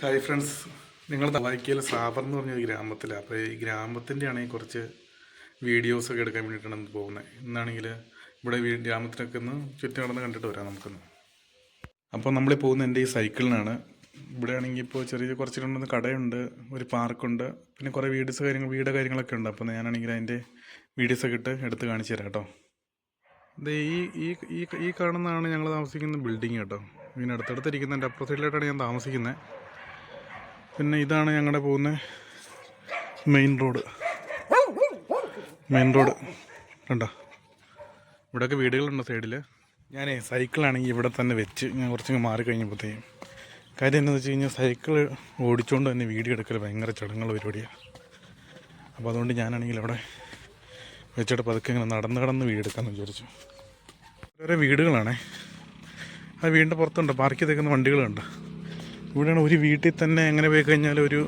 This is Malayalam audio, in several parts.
ഹായ് ഫ്രണ്ട്സ്, നിങ്ങൾ തവായ്ക്കയിൽ സാബർ എന്ന് പറഞ്ഞൊരു ഗ്രാമത്തിലാണ്. അപ്പോൾ ഈ ഗ്രാമത്തിൻ്റെ ആണെങ്കിൽ കുറച്ച് വീഡിയോസൊക്കെ എടുക്കാൻ വേണ്ടിയിട്ടാണ് പോകുന്നത്. ഇന്നാണെങ്കിൽ ഇവിടെ ഗ്രാമത്തിനൊക്കെ ഒന്ന് ചുറ്റും നടന്ന് കണ്ടിട്ട് വരാം നമുക്കൊന്ന്. അപ്പോൾ നമ്മൾ പോകുന്നത് എൻ്റെ ഈ സൈക്കിളിനാണ്. ഇവിടെ ആണെങ്കിൽ ഇപ്പോൾ ചെറിയ കുറച്ചിട്ടുണ്ടെന്ന് കടയുണ്ട്, ഒരു പാർക്കുണ്ട്, പിന്നെ കുറേ വീട് കാര്യങ്ങളൊക്കെ ഉണ്ട്. അപ്പോൾ ഞാനാണെങ്കിൽ അതിൻ്റെ വീഡിയോസൊക്കെ എടുത്ത് കാണിച്ചു തരാം കേട്ടോ. ഇത് ഈ ഈ ഈ കാണുന്നതാണ് ഞങ്ങൾ താമസിക്കുന്ന ബിൽഡിങ് കേട്ടോ. ഇങ്ങനെ അടുത്തടുത്തിരിക്കുന്ന എൻ്റെ അപ്പുറ സൈഡിലായിട്ടാണ് ഞാൻ താമസിക്കുന്നത്. പിന്നെ ഇതാണ് ഞങ്ങളുടെ പോകുന്ന മെയിൻ റോഡ് കണ്ടോ. ഇവിടെയൊക്കെ വീടുകളുണ്ട് സൈഡിൽ. ഞാൻ സൈക്കിളാണെങ്കിൽ ഇവിടെ തന്നെ വെച്ച് ഞാൻ കുറച്ചങ്ങ് മാറി കഴിഞ്ഞപ്പോഴത്തേക്കും കാര്യം എന്താണെന്ന് വെച്ച് കഴിഞ്ഞാൽ സൈക്കിൾ ഓടിച്ചുകൊണ്ട് തന്നെ വീഡിയോ എടുക്കൽ ഭയങ്കര ചടങ്ങുള്ള പരിപാടിയാണ്. അപ്പോൾ അതുകൊണ്ട് ഞാനാണെങ്കിൽ അവിടെ വെച്ചിട്ട് പതുക്കെ ഇങ്ങനെ നടന്ന് വീഡിയോ എടുക്കാമെന്ന് വിചാരിച്ചു. ഓരോ വീടുകളാണേ. ആ വീടിൻ്റെ പുറത്തുണ്ട് പാർക്ക് ചെയ്തേക്കുന്ന വണ്ടികളുണ്ട്. ഇവിടെയാണ് ഒരു വീട്ടിൽ തന്നെ എങ്ങനെ പോയി കഴിഞ്ഞാൽ ഒരു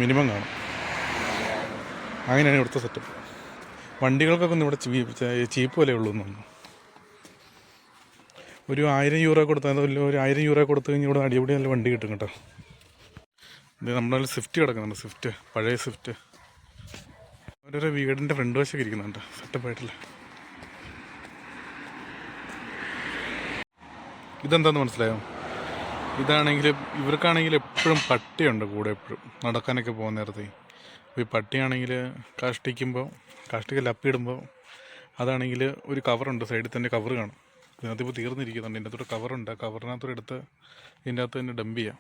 മിനിമം കാണും. അങ്ങനെയാണ് ഇവിടുത്തെ സെറ്റപ്പ്. വണ്ടികൾക്കൊക്കെ ഒന്നും ഇവിടെ ചീപ്പ് വിലയേ ഉള്ളൂ എന്നൊന്നും. ഒരു 1000 യൂറോ കൊടുത്താൽ ഒരു 1000 യൂറോ കൊടുത്തു കഴിഞ്ഞാൽ ഇവിടെ അടിപൊളി നല്ല വണ്ടി കിട്ടും കേട്ടോ. ഇത് നമ്മുടെ സ്വിഫ്റ്റ് കിടക്കുന്നുണ്ട്, സ്വിഫ്റ്റ്, പഴയ സ്വിഫ്റ്റ്. ഓരോരോ വീടിൻ്റെ ഫ്രണ്ട് വശമൊക്കെ ഇരിക്കുന്നുണ്ട് സെറ്റപ്പായിട്ടില്ല. ഇതെന്താണെന്ന് മനസ്സിലായോ? ഇതാണെങ്കിൽ ഇവർക്കാണെങ്കിൽ എപ്പോഴും പട്ടിയുണ്ട് കൂടെ, എപ്പോഴും നടക്കാനൊക്കെ പോകുന്ന നേരത്തെ. അപ്പോൾ ഈ പട്ടിയാണെങ്കിൽ കാഷ്ടിക്കല്ല അപ്പിയിടുമ്പോൾ അതാണെങ്കിൽ ഒരു കവറുണ്ട്, സൈഡിൽ തന്നെ കവർ കാണും. അതിപ്പോൾ തീർന്നിരിക്കുന്നുണ്ട്. ഇതിൻ്റെ അകത്തോട്ട് കവറുണ്ട്. ആ കവറിനകത്തോട്ട് എടുത്ത് ഇതിൻ്റെ അകത്ത് തന്നെ ഡംപ് ചെയ്യാം.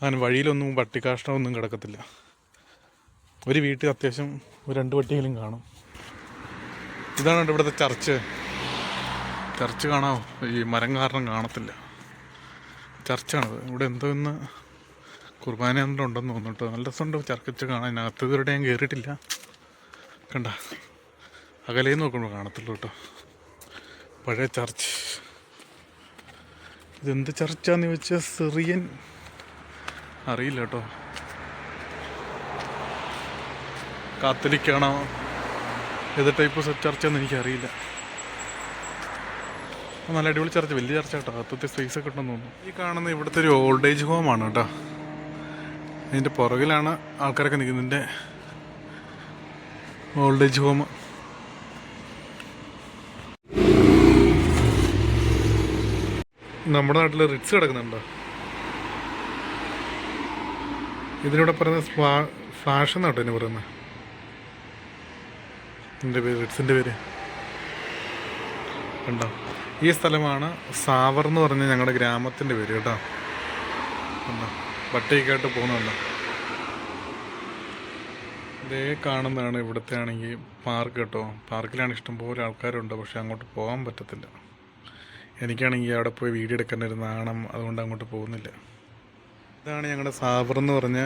അങ്ങനെ വഴിയിലൊന്നും പട്ടിക്കാഷ്ടമൊന്നും കിടക്കത്തില്ല. ഒരു വീട്ടിൽ അത്യാവശ്യം ഒരു 2 പട്ടിയെങ്കിലും കാണും. ഇതാണ് ഇവിടുത്തെ ചർച്ച് കാണാമോ? ഈ മരം കാരണം കാണത്തില്ല. ചർച്ചാണത്. ഇവിടെ എന്തോ ഇന്ന് കുർബാന ഉണ്ടെന്ന് തോന്നിട്ടോ. നല്ല രസമുണ്ട് ചർച്ച് കാണാൻ. അകത്ത് ഇവരുടെ ഞാൻ കയറിയിട്ടില്ല. കണ്ട അകലേ നോക്കുമ്പോൾ കാണത്തുള്ളൂ കേട്ടോ. പഴയ ചർച്ച്. ഇതെന്ത് ചർച്ചാന്ന് ചോദിച്ചാൽ സിറിയൻ അറിയില്ല കേട്ടോ. കാത്തലിക്കാണോ ഏത് ടൈപ്പ് ചർച്ചാന്ന് എനിക്കറിയില്ല. നല്ല അടിപൊളി ചർച്ച, വലിയ ചർച്ച കേട്ടോ. അകത്തത്തെ സ്പേസ് ഒക്കെ ഉണ്ടെന്ന് തോന്നുന്നു. ഈ കാണുന്ന ഇവിടുത്തെ ഒരു ഓൾഡ് ഏജ് ഹോമാണ് കേട്ടോ. ഇതിൻ്റെ പുറകിലാണ് ആൾക്കാരൊക്കെ നിൽക്കുന്നത്. ഇതിൻ്റെ ഓൾഡ് ഏജ് ഹോം. നമ്മുടെ നാട്ടിൽ റിറ്റ്സ് കിടക്കുന്നുണ്ടോ? ഇതിനൂടെ പറയുന്നത് ഫ്ലാഷ് എന്നാട്ടോ ഇതിന് പറയുന്നത്. ഇതിൻ്റെ പേര് റിറ്റ്സിൻ്റെ പേര് കണ്ടോ. ഈ സ്ഥലമാണ് സാവർ എന്ന് പറഞ്ഞ ഞങ്ങളുടെ ഗ്രാമത്തിൻ്റെ പേര് കേട്ടോ. കണ്ടോ ബട്ടയൊക്കെയായിട്ട് പോകുന്നുണ്ടോ. ഇതേ കാണുന്നതാണ് ഇവിടുത്തെ ആണെങ്കിൽ പാർക്ക് കേട്ടോ. പാർക്കിലാണ് ഇഷ്ടംപോലെ ആൾക്കാരുണ്ട്, പക്ഷെ അങ്ങോട്ട് പോകാൻ പറ്റത്തില്ല. എനിക്കാണെങ്കിൽ അവിടെ പോയി വീഡിയോ എടുക്കേണ്ട നാണം, അതുകൊണ്ട് അങ്ങോട്ട് പോകുന്നില്ല. ഇതാണ് ഞങ്ങളുടെ സാവർ എന്ന് പറഞ്ഞ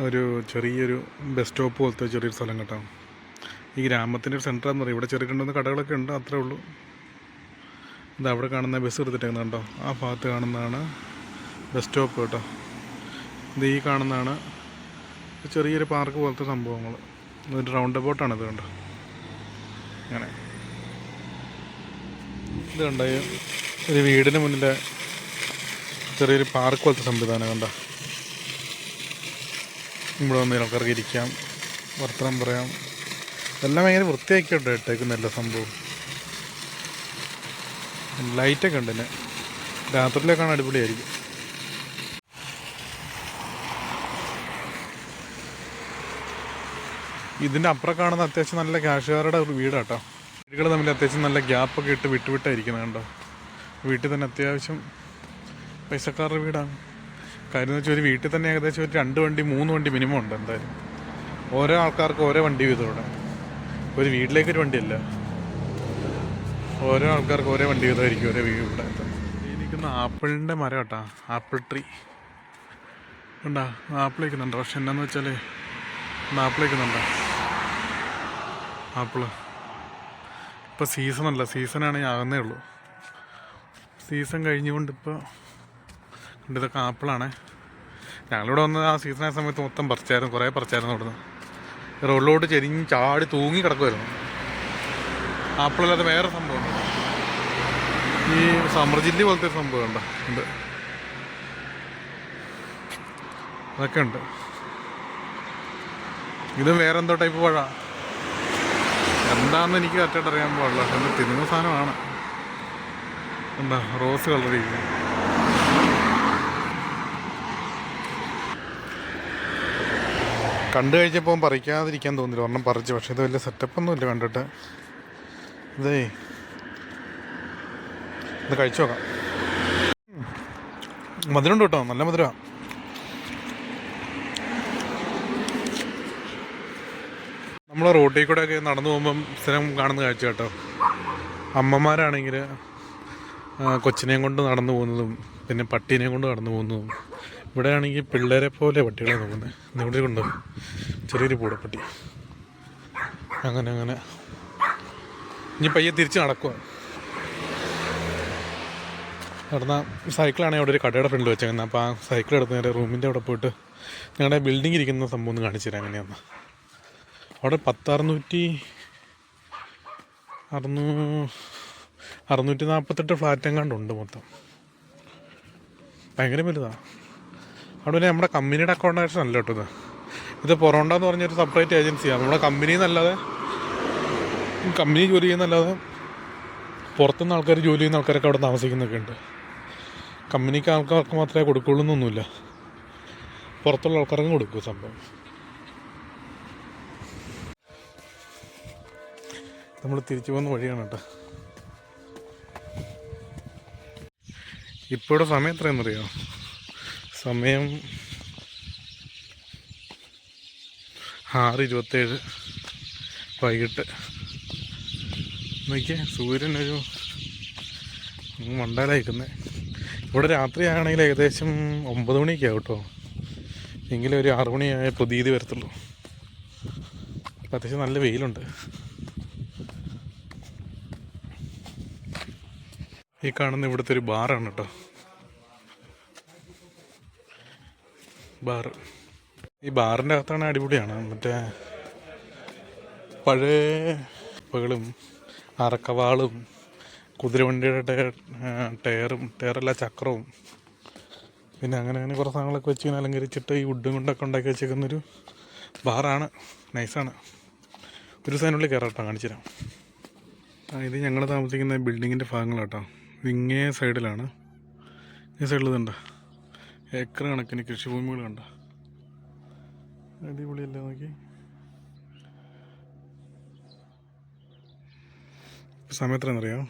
ഒരു ചെറിയൊരു ബസ് സ്റ്റോപ്പ് പോലത്തെ ചെറിയൊരു സ്ഥലം കേട്ടോ. ഈ ഗ്രാമത്തിൻ്റെ ഒരു സെൻറ്ററാന്ന് പറയും. ഇവിടെ ചെറിയ കണ്ടുന്ന കടകളൊക്കെ ഉണ്ട്, അത്രേ ഉള്ളൂ. ഇത് അവിടെ കാണുന്ന ബസ് എടുത്തിട്ടേക്കുന്നുണ്ടോ. ആ ഭാഗത്ത് കാണുന്നതാണ് ബസ് സ്റ്റോപ്പ് കേട്ടോ. ഇത് ഈ കാണുന്നതാണ് ചെറിയൊരു പാർക്ക് പോലത്തെ സംഭവങ്ങൾ. ഇതൊരു റൗണ്ട് അബൌട്ടാണ്. ഇത് കണ്ടോ അങ്ങനെ. ഇത് കണ്ടോ ഒരു വീടിന് മുന്നിലെ ചെറിയൊരു പാർക്ക് പോലത്തെ സംവിധാനം കണ്ടോ. ഇവിടെ വന്ന് ആൾക്കാർക്ക് ഇരിക്കാം, വർത്തമാനം പറയാം. എല്ലാം ഭയങ്കര വൃത്തിയാക്കിയിട്ട് ഇട്ടേക്കുന്ന എല്ലാ സംഭവം. ലൈറ്റൊക്കെ ഉണ്ട്. തന്നെ രാത്രിയിലേക്കാണ് അടിപൊളിയായിരിക്കും. ഇതിൻ്റെ അപ്പുറം കാണുന്ന അത്യാവശ്യം നല്ല ക്യാഷുകാരുടെ ഒരു വീടാട്ടോ. വീടുകൾ തമ്മിൽ അത്യാവശ്യം നല്ല ഗ്യാപ്പൊക്കെ ഇട്ട് വിട്ടുവിട്ടായിരിക്കുന്നത് കണ്ടോ. വീട്ടിൽ തന്നെ അത്യാവശ്യം പൈസക്കാരുടെ വീടാണ്. കാര്യം എന്ന് വെച്ചാൽ ഒരു വീട്ടിൽ തന്നെ ഏകദേശം ഒരു 2 വണ്ടി 3 വണ്ടി മിനിമം ഉണ്ട് എന്തായാലും. ഓരോ ആൾക്കാർക്ക് ഓരോ വണ്ടി വീതം ഇവിടെ. ഒരു വീട്ടിലേക്കൊരു വണ്ടിയല്ല, ഓരോ ആൾക്കാർക്ക് ഓരോ വണ്ടി വീതമായിരിക്കും ഓരോ വീട്. ഇരിക്കുന്ന ആപ്പിളിൻ്റെ മരം കേട്ടോ, ആപ്പിൾ ട്രീ ഉണ്ടോ. ആപ്പിൾ വയ്ക്കുന്നുണ്ട്, പക്ഷെ എന്നാന്ന് വെച്ചാൽ ആപ്പിൾ വയ്ക്കുന്നുണ്ടോ. ആപ്പിള് ഇപ്പോൾ സീസണല്ല, സീസണാണെങ്കിൽ ആകുന്നേ ഉള്ളൂ. സീസൺ കഴിഞ്ഞുകൊണ്ട് ഇതൊക്കെ ആപ്പിളാണ്. ഞങ്ങളിവിടെ വന്ന് ആ സീസണായ സമയത്ത് മൊത്തം പറിച്ചായിരുന്നു, കുറേ പറിച്ചായിരുന്നു. ഇവിടുന്ന് റോഡിലോട്ട് ചെരിഞ്ഞ് ചാടി തൂങ്ങി കിടക്കുമായിരുന്നു. ആപ്പിളല്ലാതെ വേറെ സംഭവം ഈ സമൃദ്ധില്ലി പോലത്തെ ഒരു സംഭവം ഉണ്ട്. അതൊക്കെ ഉണ്ട്. ഇത് വേറെന്തോ ടൈപ്പ് പഴ, എന്താണെന്ന് എനിക്ക് കറക്റ്റായിട്ട് അറിയാൻ പാടില്ല. പക്ഷെ എന്ത് തിന്നുന്ന സാധനമാണ്. എന്താ റോസ് കളർ ഇരിക്കും. കണ്ടു കഴിച്ചപ്പോൾ പറിക്കാതിരിക്കാൻ തോന്നില്ല, ഒരെണ്ണം പറിച്ചു. പക്ഷേ ഇത് വലിയ സെറ്റപ്പൊന്നുമില്ല കണ്ടിട്ട്. ഇത് കഴിച്ചു നോക്കാം. മധുരമുണ്ട് കേട്ടോ, നല്ല മധുരമാണ്. നമ്മൾ റോഡിൽ കൂടെയൊക്കെ നടന്നു പോകുമ്പം സ്ഥിരം കാണുന്ന കാഴ്ച കേട്ടോ. അമ്മമാരാണെങ്കിൽ കൊച്ചിനെയും കൊണ്ട് നടന്നു പോകുന്നതും പിന്നെ പട്ടീനെയും കൊണ്ട് നടന്നു പോകുന്നതും. ഇവിടെ ആണെങ്കിൽ പിള്ളേരെ പോലെ പട്ടികളെ നോക്കുന്നത്. ഇവിടെ കൊണ്ട് ചെറിയൊരു പൂടപ്പട്ടി. അങ്ങനെ ഇനി പയ്യെ തിരിച്ച് നടക്കുക. നടന്ന സൈക്കിളാണെങ്കിൽ അവിടെ ഒരു കടയുടെ ഫ്രണ്ടിൽ വെച്ചേക്കുന്നത്. അപ്പോൾ ആ സൈക്കിൾ എടുത്ത് നേരെ റൂമിൻ്റെ അവിടെ പോയിട്ട് ഞങ്ങളുടെ ബിൽഡിംഗ് ഇരിക്കുന്ന സംഭവം ഒന്ന് കാണിച്ചു തരാം എങ്ങനെയാണ്. അവിടെ 648 ഫ്ലാറ്റ് എങ്ങാണ്ടുണ്ട് മൊത്തം. ഭയങ്കര വലുതാണ്. അവിടെ പിന്നെ നമ്മുടെ കമ്പനിയുടെ അക്കോമഡേഷൻ അല്ല കേട്ടോ. ഇത് പൊറോണ്ട എന്ന് പറഞ്ഞൊരു സെപ്പറേറ്റ് ഏജൻസിയാണ്. നമ്മുടെ കമ്പനി ജോലി ചെയ്യുന്നല്ലാതെ പുറത്തുനിന്ന് ആൾക്കാർ ജോലി ചെയ്യുന്ന ആൾക്കാരൊക്കെ അവിടെ താമസിക്കുന്നൊക്കെ ഉണ്ട്. കമ്പനിക്ക് ആൾക്കാർക്ക് മാത്രമേ കൊടുക്കുള്ളൂ എന്നൊന്നുമില്ല, പുറത്തുള്ള ആൾക്കാർക്കും കൊടുക്കും സംഭവം. നമ്മൾ തിരിച്ചു പോകുന്ന വഴിയാണ് കേട്ടോ. ഇപ്പോൾ ഇവിടെ സമയം എത്രയെന്നറിയോ? സമയം 6:27 വൈകിട്ട്. നോക്കിയേ, സൂര്യനൊരു മണ്ടയിലയക്കുന്നത്. ഇവിടെ രാത്രിയാണെങ്കിൽ ഏകദേശം 9 മണിയൊക്കെ ആവും കേട്ടോ. എങ്കിലും ഒരു 6 മണിയായ പ്രതീതി വരത്തുള്ളൂ. അപ്പം അത്യാവശ്യം നല്ല വെയിലുണ്ട്. ഈ കാണുന്ന ഇവിടുത്തെ ഒരു ബാറാണ് കേട്ടോ. ബാറ്, ഈ ബാറിൻ്റെ അകത്താണ് അടിപൊളിയാണ്. മറ്റേ പഴയ പകളും അറക്കവാളും കുതിരവണ്ടിയുടെ ടയറല്ല ചക്രവും പിന്നെ അങ്ങനെ കുറേ സാധനങ്ങളൊക്കെ വെച്ച് ഇങ്ങനെ അലങ്കരിച്ചിട്ട് ഈ വുഡും കൊണ്ടൊക്കെ ഉണ്ടാക്കി വെച്ചേക്കുന്നൊരു ബാറാണ്. നൈസാണ്. ഒരു സൈനുള്ളിൽ കയറാട്ടോ, കാണിച്ചു തരാം. ഇത് ഞങ്ങൾ താമസിക്കുന്ന ബിൽഡിങ്ങിൻ്റെ ഭാഗങ്ങളാട്ടോ. ഇങ്ങേ സൈഡിലാണ്. ഈ സൈഡിൽ ഇതുണ്ട്, ഏക്കർ കണക്കിന് കൃഷിഭൂമികളുണ്ട്. അടിപൊളിയല്ലേ നോക്കി. സമയം എത്രയാണെന്നറിയാം?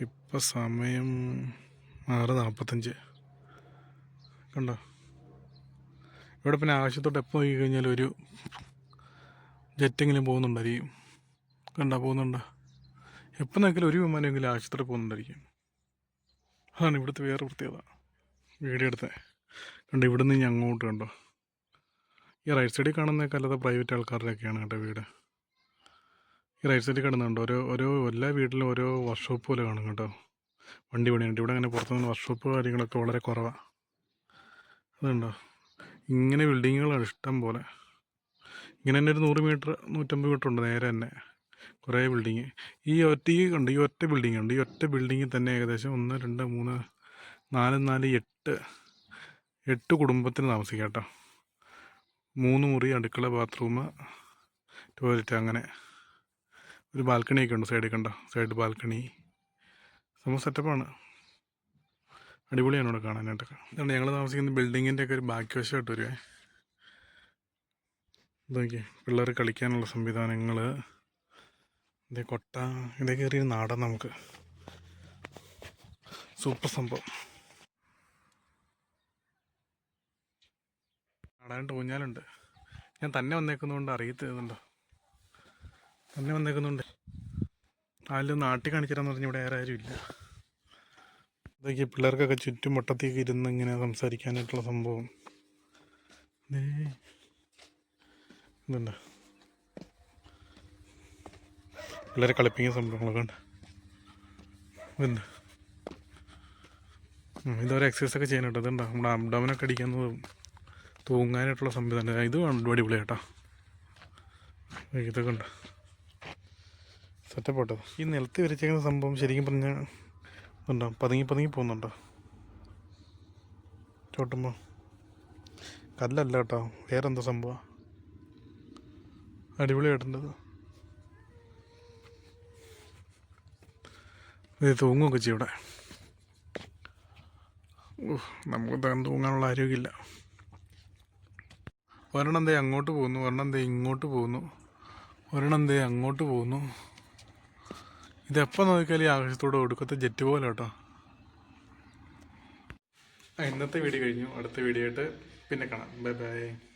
ഇപ്പം സമയം 6:45. കണ്ടോ? ഇവിടെ പിന്നെ ആകാശത്തോട്ട് എപ്പോൾ നോക്കി കഴിഞ്ഞാൽ ഒരു ജെറ്റെങ്കിലും പോകുന്നുണ്ടായിരിക്കും. പോകുന്നുണ്ടോ? എപ്പോൾ നോക്കിയാലും ഒരു വിമാനമെങ്കിലും ആകാശത്തോട്ട് പോകുന്നുണ്ടായിരിക്കും. അതാണ് ഇവിടുത്തെ വേറെ പ്രത്യേകത. വീഡിയോ എടുത്തേ കണ്ടോ. ഇവിടെ നിന്ന് അങ്ങോട്ട് കണ്ടോ, ഈ റൈറ്റ് സൈഡിൽ കാണുന്നതൊക്കെ അല്ലാതെ പ്രൈവറ്റ് ആൾക്കാരുടെയൊക്കെയാണ് കേട്ടോ വീട്. ഈ റൈറ്റ് സൈഡിൽ കാണുന്നുണ്ടോ, എല്ലാ വീട്ടിലും ഓരോ വർക്ക്ഷോപ്പ് പോലെ കാണും കേട്ടോ. വണ്ടി പണിയുണ്ട് ഇവിടെ. അങ്ങനെ പുറത്തുനിന്ന് വർക്ക്ഷോപ്പ് കാര്യങ്ങളൊക്കെ വളരെ കുറവാണ്. അതുണ്ടോ, ഇങ്ങനെ ബിൽഡിങ്ങുകളാണ് ഇഷ്ടം പോലെ. ഇങ്ങനെ തന്നെ ഒരു 100 മീറ്റർ 150 മീറ്റർ ഉണ്ട് നേരെ തന്നെ കുറേ ബിൽഡിങ്. ഈ ഒറ്റ ബിൽഡിംഗ് ഉണ്ട്. ഈ ഒറ്റ ബിൽഡിങ്ങിൽ തന്നെ ഏകദേശം 1 2 3 4 4 8 കുടുംബത്തിന് താമസിക്കാം കേട്ടോ. 3 മുറി, അടുക്കള, ബാത്റൂം, ടോയ്ലറ്റ്, അങ്ങനെ ഒരു ബാൽക്കണിയൊക്കെ ഉണ്ട് സൈഡിൽ. കണ്ടോ, സൈഡ് ബാൽക്കണി. സംഭവം സെറ്റപ്പാണ്, അടിപൊളിയാണ് ഇവിടെ കാണാനായിട്ടൊക്കെ. ഇതാണ് ഞങ്ങൾ താമസിക്കുന്ന ബിൽഡിങ്ങിൻ്റെ ഒക്കെ ഒരു ബാക്കി വശമായിട്ട് വരുവേ. ഇതൊക്കെ പിള്ളേർ കളിക്കാനുള്ള സംവിധാനങ്ങൾ, ഇതേ കൊട്ട, ഇതേ കയറിയ നാടൻ നമുക്ക് സൂപ്പർ സംഭവം. നാടാനായിട്ട് ഊഞ്ഞാലുണ്ട്. ഞാൻ തന്നെ വന്നേക്കുന്നതുകൊണ്ട് അറിയത്തുന്നുണ്ടോ, തന്നെ വന്നേക്കുന്നുണ്ട്. ആരും നാട്ടിൽ കാണിച്ചിരാന്ന് പറഞ്ഞാൽ ഇവിടെ വേറെ ആരും ഇല്ല. ഇതൊക്കെ പിള്ളേർക്കൊക്കെ ചുറ്റും മുട്ടത്തേക്ക് ഇരുന്ന് ഇങ്ങനെ സംസാരിക്കാനായിട്ടുള്ള സംഭവം. ഇതുണ്ട്, പിള്ളേരെ കളിപ്പിക്കുന്ന സംഭവങ്ങളൊക്കെ ഉണ്ട്. ഇതുണ്ട്, ഇതൊരു എക്സസൈസൊക്കെ ചെയ്യാനായിട്ട്. ഇതുണ്ടോ, നമ്മുടെ അബ്ഡോമിനൊക്കെ അടിക്കുന്നതും തൂങ്ങാനായിട്ടുള്ള സംവിധാനം. ഇത് അടിപൊളി കേട്ടോ. ഇതൊക്കെ ഉണ്ട്, സെറ്റപ്പ് കേട്ടോ. ഈ നിലത്ത് വരച്ചേക്കുന്ന സംഭവം ശരിക്കും പറഞ്ഞാൽ ഉണ്ടോ, പതുങ്ങി പോകുന്നുണ്ടോ ചോട്ടുമ്പോൾ. കല്ലല്ല കേട്ടോ, വേറെന്തോ സംഭവം. അടിപൊളിയായിട്ടുണ്ടത്. ഇത് തൂങ്ങുമൊക്കെ ചെയ്യും ഇവിടെ. നമുക്ക് തൂങ്ങാനുള്ള ആരോഗ്യമില്ല. ഒരെണ്ണം ദേ അങ്ങോട്ട് പോകുന്നു, ഒരെണ്ണം ദേ ഇങ്ങോട്ട് പോകുന്നു, ഒരെണ്ണം ദേ അങ്ങോട്ട് പോകുന്നു. ഇതെപ്പോൾ നോക്കിയാലും ഈ ആകാശത്തോടെ ഒടുക്കത്തെ ജെറ്റ് പോലെ കേട്ടോ. ഇന്നത്തെ വീഡിയോ കഴിഞ്ഞു. അടുത്ത വീഡിയോ ആയിട്ട് പിന്നെ കാണാം. Bye bye.